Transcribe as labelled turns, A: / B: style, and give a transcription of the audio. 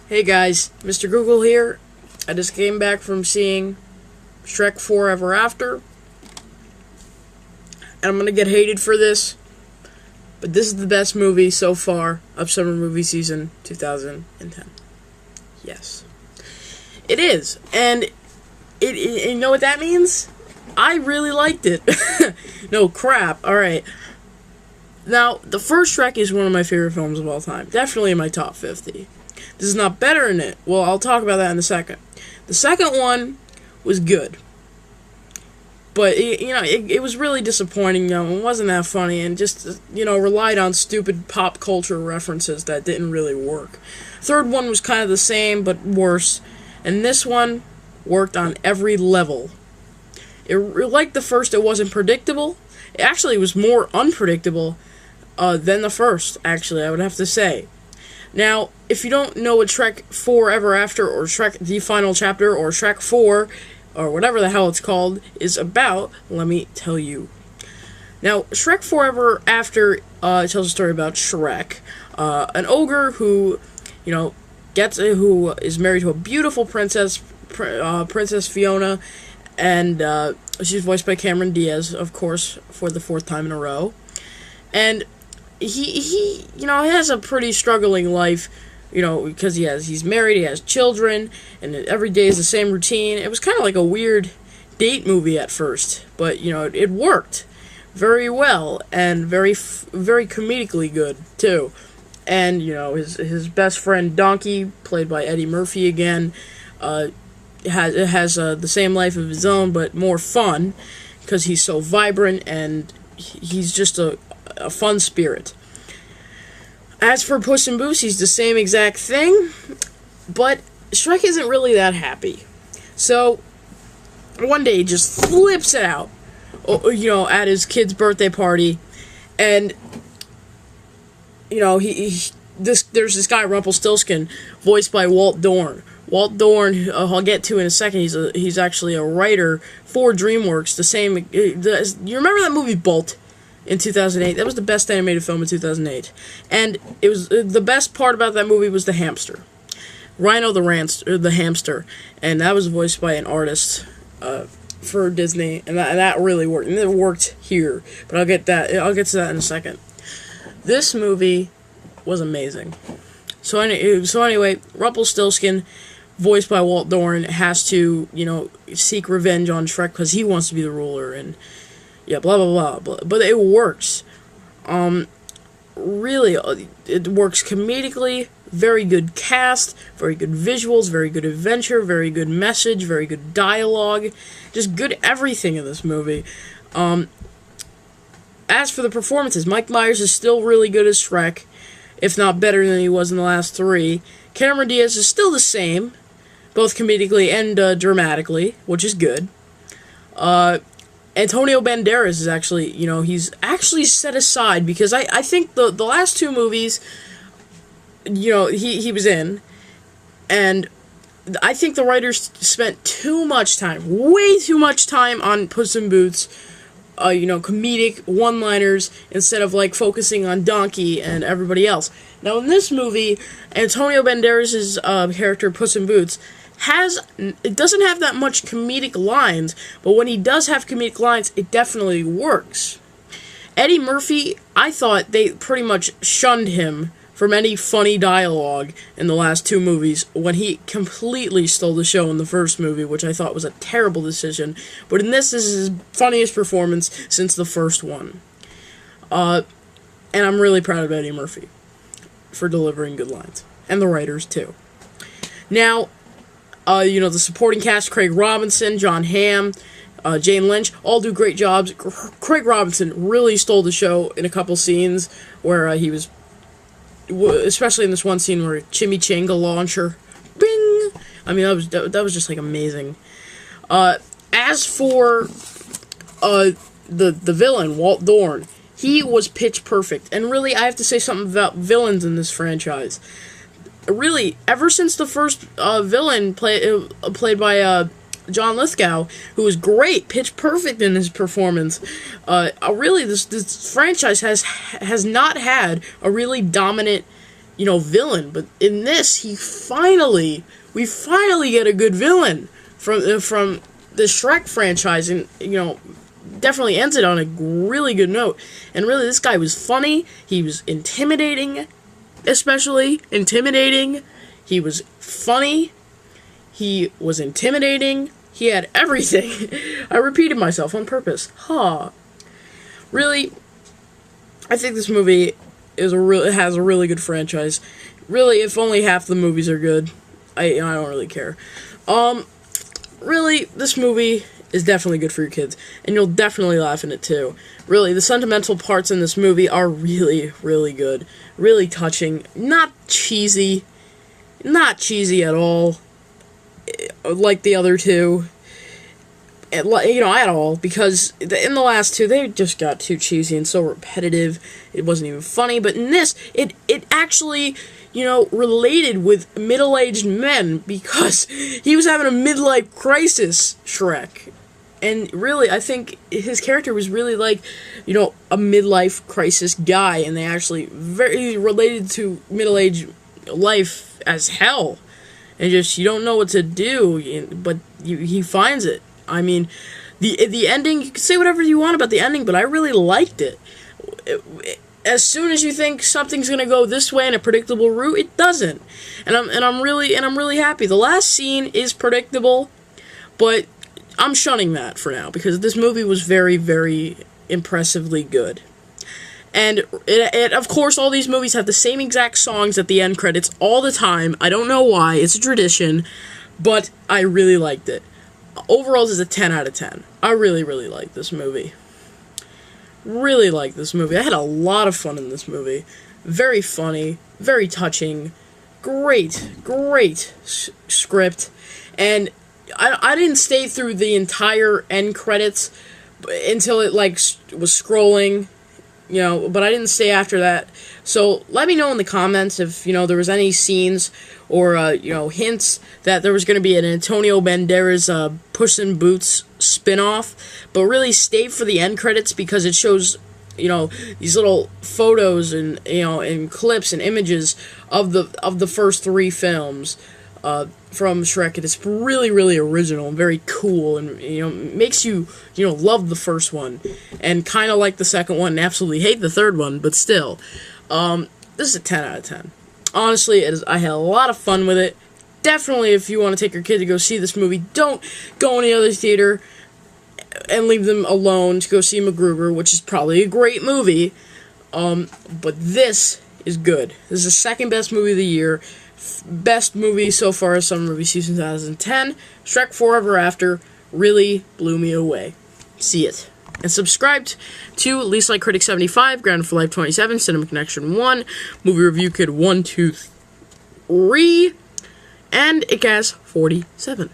A: Hey guys, Mr. Google here. I just came back from seeing Shrek 4 Ever After. And I'm gonna get hated for this, but this is the best movie so far of summer movie season 2010. Yes. It is. And you know what that means? I really liked it. No crap. Alright. Now, the first Shrek is one of my favorite films of all time. Definitely in my top 50. This is not better than it. Well, I'll talk about that in a second. The second one was good. But, it was really disappointing, It wasn't that funny, and just, relied on stupid pop culture references that didn't really work. Third one was kind of the same, but worse. And this one worked on every level. Like the first, it wasn't predictable. It actually was more unpredictable than the first, actually, I would have to say. Now, if you don't know what Shrek 4 Ever After, or Shrek The Final Chapter, or Shrek 4, or whatever the hell it's called, is about, let me tell you. Now, Shrek 4 Ever After tells a story about Shrek, an ogre who, who is married to a beautiful princess, Princess Fiona, and she's voiced by Cameron Diaz, of course, for the fourth time in a row. And he has a pretty struggling life, because he's married, he has children, and every day is the same routine. It was kind of like a weird date movie at first, but, it worked very well, and very comedically good, too. And, his best friend, Donkey, played by Eddie Murphy again, has the same life of his own, but more fun, because he's so vibrant, and he's just a fun spirit. As for Puss in Boots, he's the same exact thing, but Shrek isn't really that happy. So, one day he just flips it out, at his kid's birthday party, and, there's this guy, Rumpelstiltskin, voiced by Walt Dorn. Walt Dorn, I'll get to in a second, he's actually a writer for DreamWorks, you remember that movie Bolt? In 2008. That was the best animated film in 2008. And it was the best part about that movie was the hamster. Rhino the hamster. And that was voiced by an artist for Disney. And that really worked. And it worked here. But I'll get to that in a second. This movie was amazing. So anyway, Rumpelstiltskin, voiced by Walt Dorn, has to, seek revenge on Shrek because he wants to be the ruler, and yeah, blah, blah, blah, but it works. Really, it works comedically, very good cast, very good visuals, very good adventure, very good message, very good dialogue, just good everything in this movie. As for the performances, Mike Myers is still really good as Shrek, if not better than he was in the last three. Cameron Diaz is still the same, both comedically and dramatically, which is good. Antonio Banderas is actually, he's actually set aside, because I think the last two movies, he was in, and I think the writers spent too much time, way too much time on Puss in Boots, comedic one-liners, instead of, focusing on Donkey and everybody else. Now, in this movie, Antonio Banderas' character, Puss in Boots, it doesn't have that much comedic lines, but when he does have comedic lines, it definitely works. Eddie Murphy, I thought they pretty much shunned him from any funny dialogue in the last two movies, when he completely stole the show in the first movie, which I thought was a terrible decision, but in this is his funniest performance since the first one. And I'm really proud of Eddie Murphy for delivering good lines, and the writers, too. Now, the supporting cast, Craig Robinson, John Hamm, Jane Lynch, all do great jobs. Craig Robinson really stole the show in a couple scenes where he was, especially in this one scene where Chimichanga launcher, bing! I mean, that was just, amazing. As for the villain, Walt Dorn, he was pitch perfect. And really, I have to say something about villains in this franchise. Really, ever since the first villain played by John Lithgow, who was great, pitch perfect in his performance, really this franchise has not had a really dominant villain. But in this, we finally get a good villain from the Shrek franchise, and definitely ends it on a really good note. And really, this guy was funny. He was intimidating, especially intimidating. He was funny. He was intimidating. He had everything. I repeated myself on purpose. Really, I think this movie has a really good franchise. Really, if only half the movies are good, I don't really care. Really, this movie is definitely good for your kids, and you'll definitely laugh in it too. Really, the sentimental parts in this movie are really, really good. Really touching. Not cheesy. Not cheesy at all. Like the other two. At all, because in the last two, they just got too cheesy and so repetitive. It wasn't even funny, but in this, it actually, related with middle-aged men, because he was having a midlife crisis, Shrek. And really, I think his character was really like, a midlife crisis guy, and they actually very related to middle-aged life as hell. And just, you don't know what to do, but he finds it. I mean, the ending, you can say whatever you want about the ending, but I really liked it. As soon as you think something's gonna go this way in a predictable route, it doesn't. And I'm really happy. The last scene is predictable, but I'm shunning that for now because this movie was very, very impressively good. And it of course, all these movies have the same exact songs at the end credits all the time. I don't know why. It's a tradition, but I really liked it. Overall, this is a 10 out of 10. I really, really like this movie. Really like this movie. I had a lot of fun in this movie. Very funny, very touching, great script. And I didn't stay through the entire end credits until it, was scrolling, but I didn't stay after that. So let me know in the comments if, there was any scenes or, hints that there was going to be an Antonio Banderas Puss in Boots spin-off, but really stay for the end credits because it shows, these little photos and, and clips and images of the first three films from Shrek. And it's really, really original and very cool, and, makes you, love the first one and kind of like the second one and absolutely hate the third one, but still, this is a 10 out of 10. Honestly, I had a lot of fun with it. Definitely, if you want to take your kid to go see this movie, don't go in the other theater and leave them alone to go see MacGruber, which is probably a great movie. But this is good. This is the second best movie of the year. Best movie so far summer movie season 2010. Shrek Forever After really blew me away. See it. And subscribe to Least Like Critic 75, Grounded for Life 27, Cinema Connection 1, Movie Review Kid 1, 2, 3, and Icaz 47.